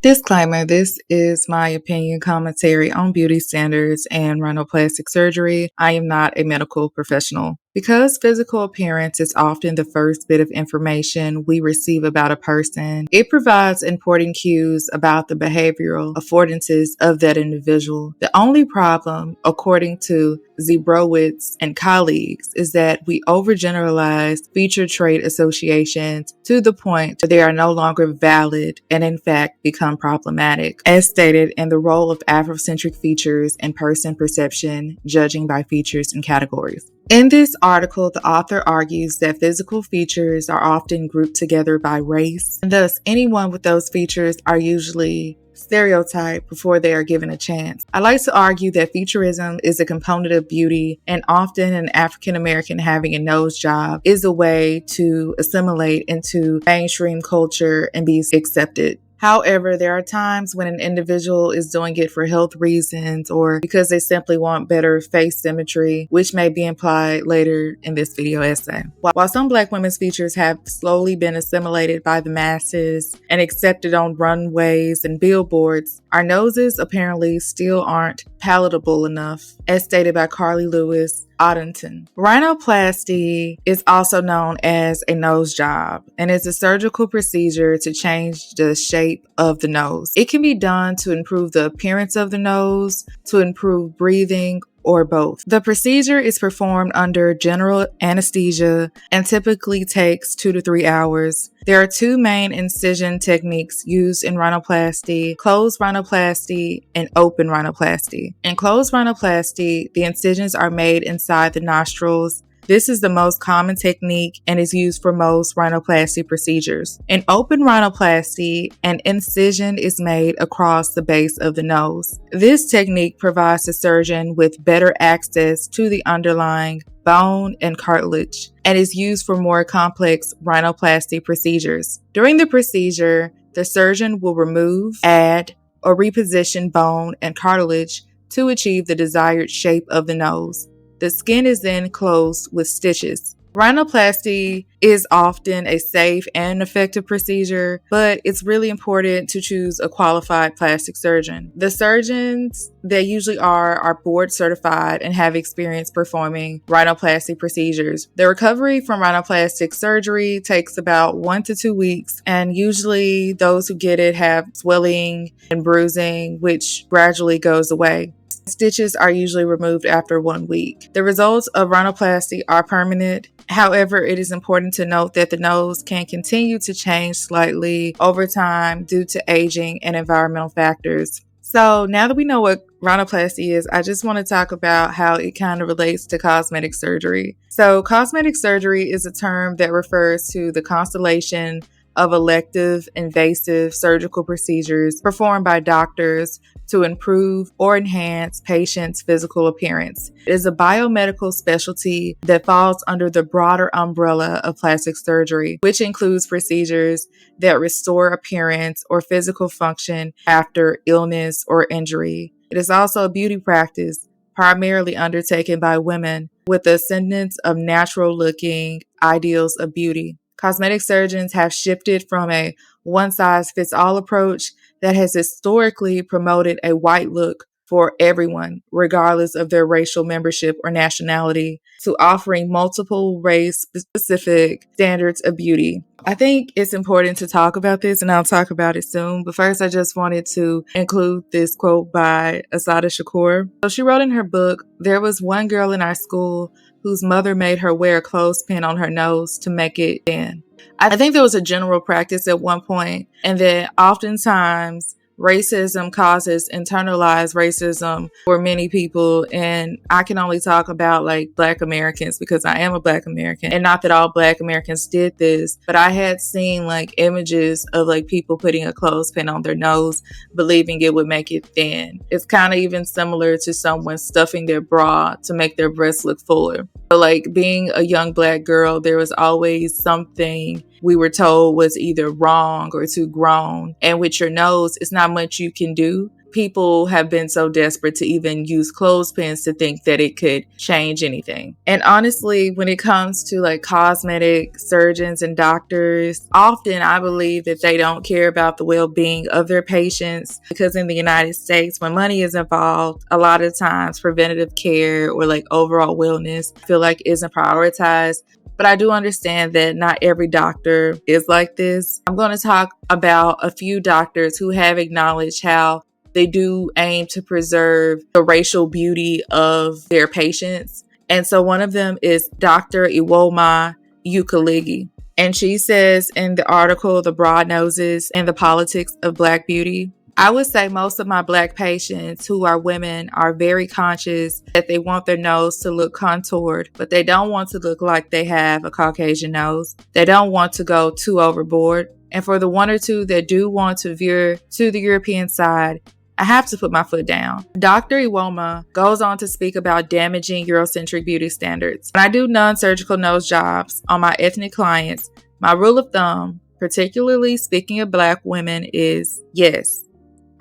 Disclaimer, this is my opinion commentary on beauty standards and rhinoplastic surgery. I am not a medical professional. Because physical appearance is often the first bit of information we receive about a person, it provides important cues about the behavioral affordances of that individual. The only problem, according to Zebrowitz and colleagues, is that we overgeneralize feature trait associations to the point that they are no longer valid and in fact become problematic, as stated in the role of Afrocentric features in person perception, judging by features and categories. In this article, the author argues that physical features are often grouped together by race, and thus anyone with those features are usually stereotyped before they are given a chance. I like to argue that featureism is a component of beauty, and often an African American having a nose job is a way to assimilate into mainstream culture and be accepted. However, there are times when an individual is doing it for health reasons or because they simply want better face symmetry, which may be implied later in this video essay. While some Black women's features have slowly been assimilated by the masses and accepted on runways and billboards, our noses apparently still aren't palatable enough, as stated by Carly Lewis Oddington. Rhinoplasty is also known as a nose job and is a surgical procedure to change the shape of the nose. It can be done to improve the appearance of the nose, to improve breathing, or both. The procedure is performed under general anesthesia and typically takes 2 to 3 hours. There are two main incision techniques used in rhinoplasty: closed rhinoplasty and open rhinoplasty. In closed rhinoplasty, the incisions are made inside the nostrils. This is the most common technique and is used for most rhinoplasty procedures. In open rhinoplasty, an incision is made across the base of the nose. This technique provides the surgeon with better access to the underlying bone and cartilage and is used for more complex rhinoplasty procedures. During the procedure, the surgeon will remove, add, or reposition bone and cartilage to achieve the desired shape of the nose. The skin is then closed with stitches. Rhinoplasty is often a safe and effective procedure, but it's really important to choose a qualified plastic surgeon. The surgeons that usually are board certified and have experience performing rhinoplasty procedures. The recovery from rhinoplastic surgery takes about 1 to 2 weeks, and usually those who get it have swelling and bruising, which gradually goes away. Stitches are usually removed after 1 week. The results of rhinoplasty are permanent. However, it is important to note that the nose can continue to change slightly over time due to aging and environmental factors. So now that we know what rhinoplasty is, I just want to talk about how it kind of relates to cosmetic surgery. So cosmetic surgery is a term that refers to the constellation of elective, invasive surgical procedures performed by doctors to improve or enhance patients' physical appearance. It is a biomedical specialty that falls under the broader umbrella of plastic surgery, which includes procedures that restore appearance or physical function after illness or injury. It is also a beauty practice primarily undertaken by women with the ascendance of natural-looking ideals of beauty. Cosmetic surgeons have shifted from a one-size-fits-all approach that has historically promoted a white look for everyone, regardless of their racial membership or nationality, to offering multiple race-specific standards of beauty. I think it's important to talk about this, and I'll talk about it soon. But first, I just wanted to include this quote by Asada Shakur. So she wrote in her book, "There was one girl in our school whose mother made her wear a clothespin on her nose to make it thin." I think there was a general practice at one point, and that oftentimes racism causes internalized racism for many people. And I can only talk about like Black Americans because I am a Black American. And not that all Black Americans did this, but I had seen like images of like people putting a clothespin on their nose, believing it would make it thin. It's kind of even similar to someone stuffing their bra to make their breasts look fuller. So like being a young Black girl, there was always something we were told was either wrong or too grown. And with your nose, it's not much you can do. People have been so desperate to even use clothespins to think that it could change anything. And honestly, when it comes to like cosmetic surgeons and doctors, often I believe that they don't care about the well-being of their patients, because in the United States, when money is involved, a lot of times preventative care or like overall wellness I feel like isn't prioritized. But I do understand that not every doctor is like this. I'm going to talk about a few doctors who have acknowledged how they do aim to preserve the racial beauty of their patients. And so one of them is Dr. Iwoma Ukaligi. And she says in the article, The Broad Noses and the Politics of Black Beauty, I would say most of my Black patients who are women are very conscious that they want their nose to look contoured, but they don't want to look like they have a Caucasian nose. They don't want to go too overboard. And for the one or two that do want to veer to the European side, I have to put my foot down. Dr. Iwoma goes on to speak about damaging Eurocentric beauty standards. When I do non-surgical nose jobs on my ethnic clients, my rule of thumb, particularly speaking of Black women, is yes,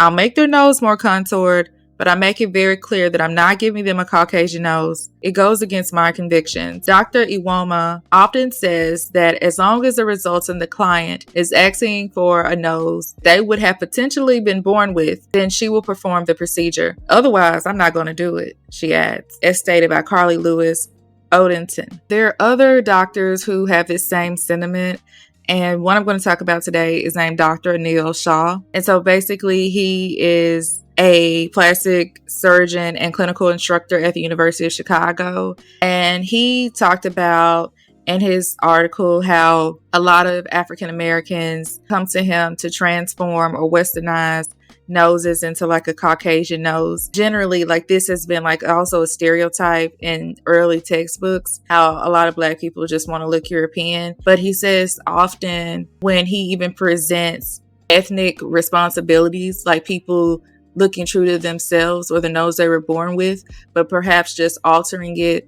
I'll make their nose more contoured, but I make it very clear that I'm not giving them a Caucasian nose. It goes against my convictions. Dr. Iwoma often says that as long as the results in the client is asking for a nose they would have potentially been born with, then she will perform the procedure. Otherwise, I'm not going to do it, she adds, as stated by Carly Lewis Odenton. There are other doctors who have this same sentiment. And one I'm going to talk about today is named Dr. Anil Shah. And so basically he is a plastic surgeon and clinical instructor at the University of Chicago. And he talked about in his article how a lot of African Americans come to him to transform or westernize noses into like a Caucasian nose. Generally, like this has been like also a stereotype in early textbooks, how a lot of Black people just want to look European. But he says often when he even presents ethnic responsibilities, like people looking true to themselves or the nose they were born with, but perhaps just altering it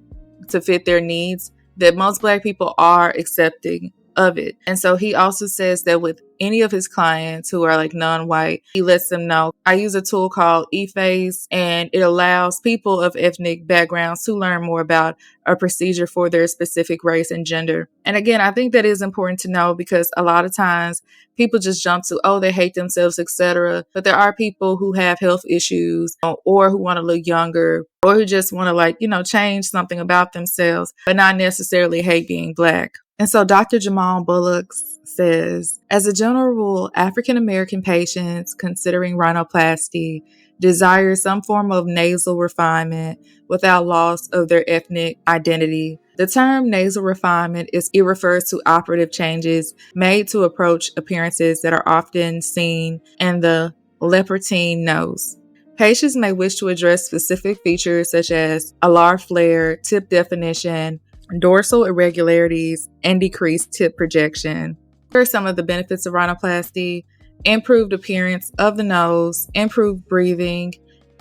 to fit their needs, that most Black people are accepting of it. And so he also says that with any of his clients who are like non-white, he lets them know, I use a tool called eFace, and it allows people of ethnic backgrounds to learn more about a procedure for their specific race and gender. And again, I think that is important to know because a lot of times people just jump to, oh, they hate themselves, etc. But there are people who have health issues or who want to look younger or who just want to like, change something about themselves, but not necessarily hate being Black. And so Dr. Jamal Bullock says, as a general rule, African American patients considering rhinoplasty desire some form of nasal refinement without loss of their ethnic identity. The term nasal refinement refers to operative changes made to approach appearances that are often seen in the leportine nose. Patients may wish to address specific features such as alar flare, tip definition, dorsal irregularities, and decreased tip projection. Here are some of the benefits of rhinoplasty: improved appearance of the nose, improved breathing,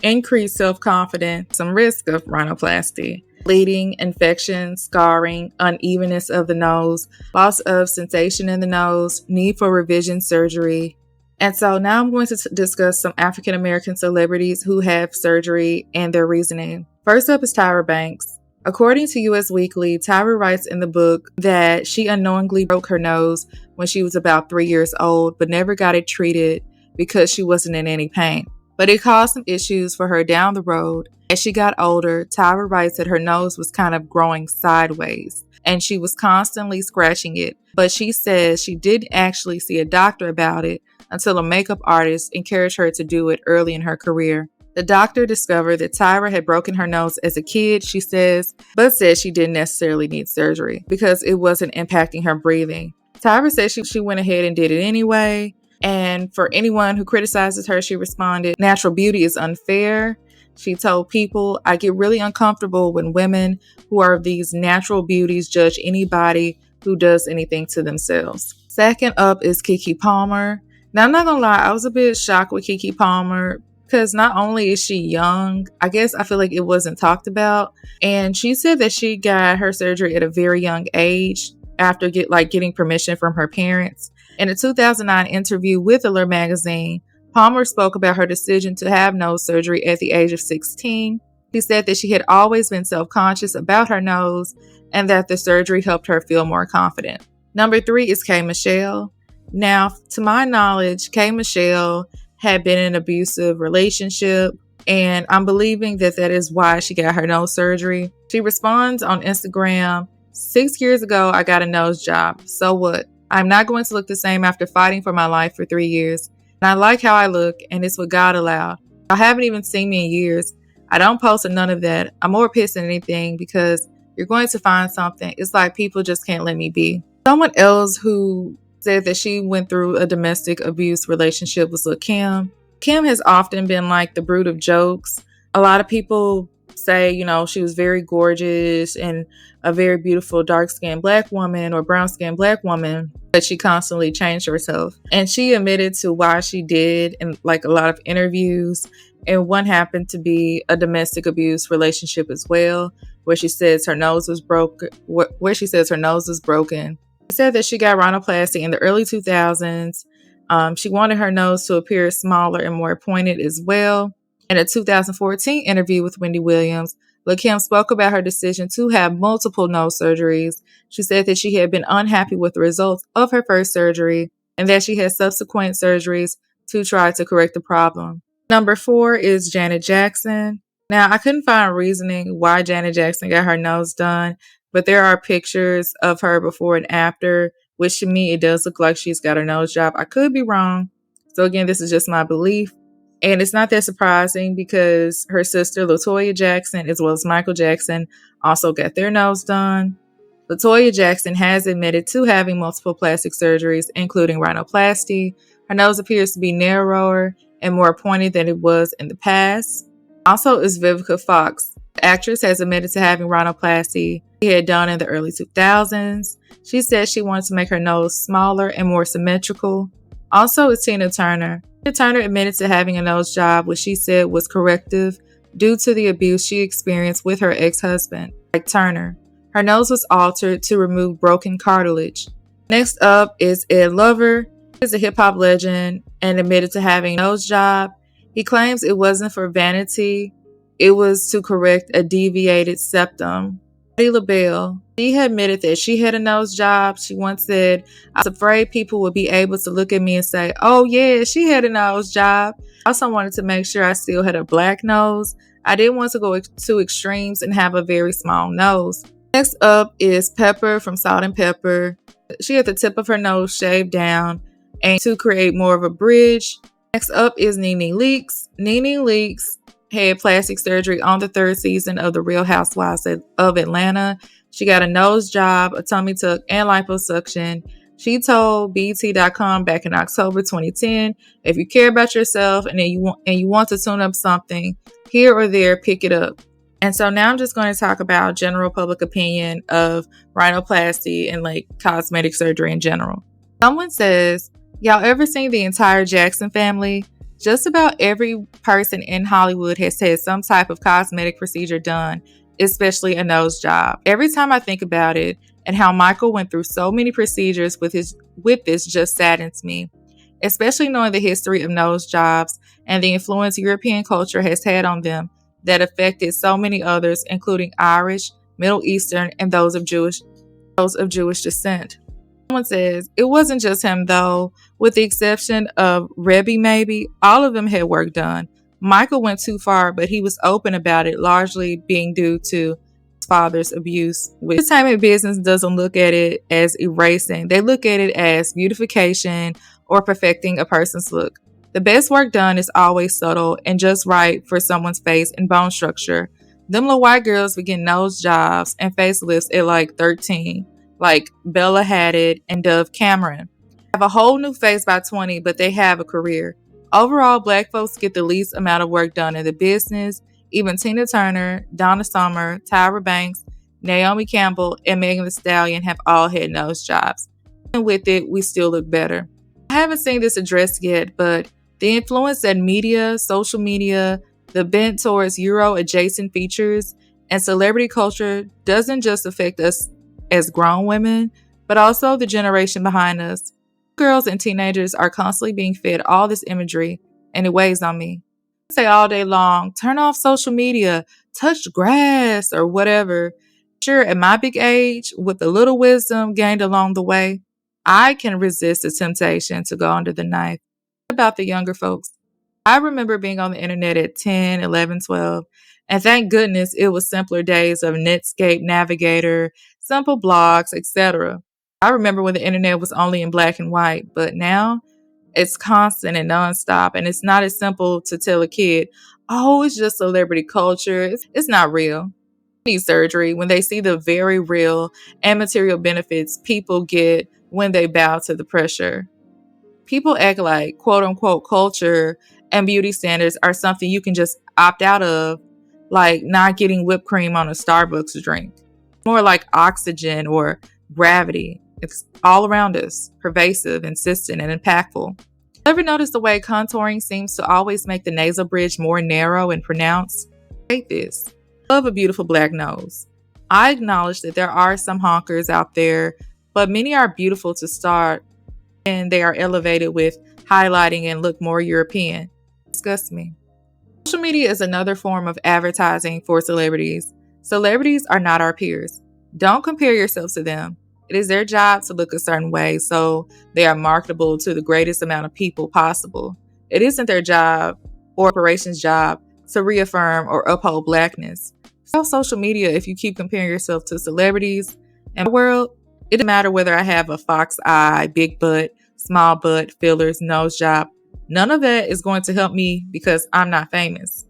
increased self-confidence. Some risk of rhinoplasty: bleeding, infection, scarring, unevenness of the nose, loss of sensation in the nose, need for revision surgery. And so now I'm going to discuss some African American celebrities who have surgery and their reasoning. First up is Tyra Banks. According to US Weekly, Tyra writes in the book that she unknowingly broke her nose when she was about 3 years old, but never got it treated because she wasn't in any pain. But it caused some issues for her down the road. As she got older, Tyra writes that her nose was kind of growing sideways and she was constantly scratching it. But she says she didn't actually see a doctor about it until a makeup artist encouraged her to do it early in her career. The doctor discovered that Tyra had broken her nose as a kid, she says, but said she didn't necessarily need surgery because it wasn't impacting her breathing. Tyra said she went ahead and did it anyway, And for anyone who criticizes her, she responded, "Natural beauty is unfair." She told People, "I get really uncomfortable when women who are these natural beauties judge anybody who does anything to themselves." Second up is Keke Palmer. Now, I'm not gonna lie, I was a bit shocked with Keke Palmer because not only is she young, I guess I feel like it wasn't talked about. And she said that she got her surgery at a very young age after getting permission from her parents. In a 2009 interview with Allure magazine, Palmer spoke about her decision to have nose surgery at the age of 16. She said that she had always been self-conscious about her nose and that the surgery helped her feel more confident. Number 3 is K. Michelle. Now, to my knowledge, K. Michelle had been in an abusive relationship, and I'm believing that that is why she got her nose surgery. She responds on Instagram, "6 years ago, I got a nose job. So what? I'm not going to look the same after fighting for my life for 3 years. And I like how I look, and it's what God allowed. I haven't even seen me in years. I don't post or none of that. I'm more pissed than anything because you're going to find something. It's like people just can't let me be." Someone else who said that she went through a domestic abuse relationship was Lil' Kim. Kim has often been like the brood of jokes. A lot of people say, she was very gorgeous and a very beautiful dark-skinned black woman or brown-skinned black woman, but she constantly changed herself. And she admitted to why she did in like a lot of interviews. And one happened to be a domestic abuse relationship as well, where she says her nose was broken. She said that she got rhinoplasty in the early 2000s. She wanted her nose to appear smaller and more pointed as well. In a 2014 interview with Wendy Williams, Lil' Kim spoke about her decision to have multiple nose surgeries. She said that she had been unhappy with the results of her first surgery and that she had subsequent surgeries to try to correct the problem. Number 4 is Janet Jackson. Now, I couldn't find reasoning why Janet Jackson got her nose done, but there are pictures of her before and after, which to me, it does look like she's got her nose job. I could be wrong. So again, this is just my belief. And it's not that surprising because her sister, LaToya Jackson, as well as Michael Jackson, also got their nose done. LaToya Jackson has admitted to having multiple plastic surgeries, including rhinoplasty. Her nose appears to be narrower and more pointed than it was in the past. Also is Vivica Fox. The actress has admitted to having rhinoplasty she had done in the early 2000s. She said she wanted to make her nose smaller and more symmetrical. Also is Tina Turner. Tina Turner admitted to having a nose job, which she said was corrective due to the abuse she experienced with her ex-husband. Like Turner, her nose was altered to remove broken cartilage. Next up is Ed Lover. He's a hip-hop legend and admitted to having a nose job. He claims it wasn't for vanity. It was to correct a deviated septum. Patti LaBelle, she admitted that she had a nose job. She once said, "I was afraid people would be able to look at me and say, oh yeah, she had a nose job. I also wanted to make sure I still had a black nose. I didn't want to go to extremes and have a very small nose." Next up is Pepper from Salt and Pepper. She had the tip of her nose shaved down and to create more of a bridge. Next up is Nene Leakes. Nene Leakes had plastic surgery on the 3rd season of The Real Housewives of Atlanta. She got a nose job, a tummy tuck, and liposuction. She told BET.com back in October 2010, "If you care about yourself and you want to tune up something here or there, pick it up." And so now I'm just going to talk about general public opinion of rhinoplasty and like cosmetic surgery in general. Someone says, "Y'all ever seen the entire Jackson family? Just about every person in Hollywood has had some type of cosmetic procedure done, especially a nose job. Every time I think about it and how Michael went through so many procedures with this just saddens me, especially knowing the history of nose jobs and the influence European culture has had on them that affected so many others, including Irish, Middle Eastern, and those of Jewish descent." Someone says, "It wasn't just him though. With the exception of Rebby maybe, all of them had work done. Michael went too far, but he was open about it, largely being due to his father's abuse." The entertainment business doesn't look at it as erasing. They look at it as beautification or perfecting a person's look. The best work done is always subtle and just right for someone's face and bone structure. Them little white girls would get nose jobs and facelifts at like 13. Like Bella Hadid and Dove Cameron. Have a whole new face by 20, but they have a career. Overall, black folks get the least amount of work done in the business. Even Tina Turner, Donna Summer, Tyra Banks, Naomi Campbell, and Megan Thee Stallion have all had nose jobs. And with it, we still look better. I haven't seen this addressed yet, but the influence that media, social media, the bent towards Euro adjacent features, and celebrity culture doesn't just affect us as grown women, but also the generation behind us. Girls and teenagers are constantly being fed all this imagery, and it weighs on me. I say all day long, turn off social media, touch grass, or whatever. Sure, at my big age, with the little wisdom gained along the way, I can resist the temptation to go under the knife. What about the younger folks? I remember being on the internet at 10, 11, 12, and thank goodness it was simpler days of Netscape Navigator, simple blogs, etc. I remember when the internet was only in black and white, but now it's constant and nonstop, and it's not as simple to tell a kid, oh, it's just celebrity culture. It's not real. Need surgery when they see the very real and material benefits people get when they bow to the pressure. People act like quote unquote culture and beauty standards are something you can just opt out of, like not getting whipped cream on a Starbucks drink. More like oxygen or gravity. It's all around us, pervasive, insistent, and impactful. Ever notice the way contouring seems to always make the nasal bridge more narrow and pronounced? I hate this. I love a beautiful black nose. I acknowledge that there are some honkers out there, but many are beautiful to start and they are elevated with highlighting and look more European. It disgusts me. Social media is another form of advertising for celebrities. Celebrities are not our peers. Don't compare yourself to them. It is their job to look a certain way, so they are marketable to the greatest amount of people possible. It isn't their job or operations job to reaffirm or uphold blackness. On social media, if you keep comparing yourself to celebrities in my world, it doesn't matter whether I have a fox eye, big butt, small butt, fillers, nose job. None of that is going to help me because I'm not famous.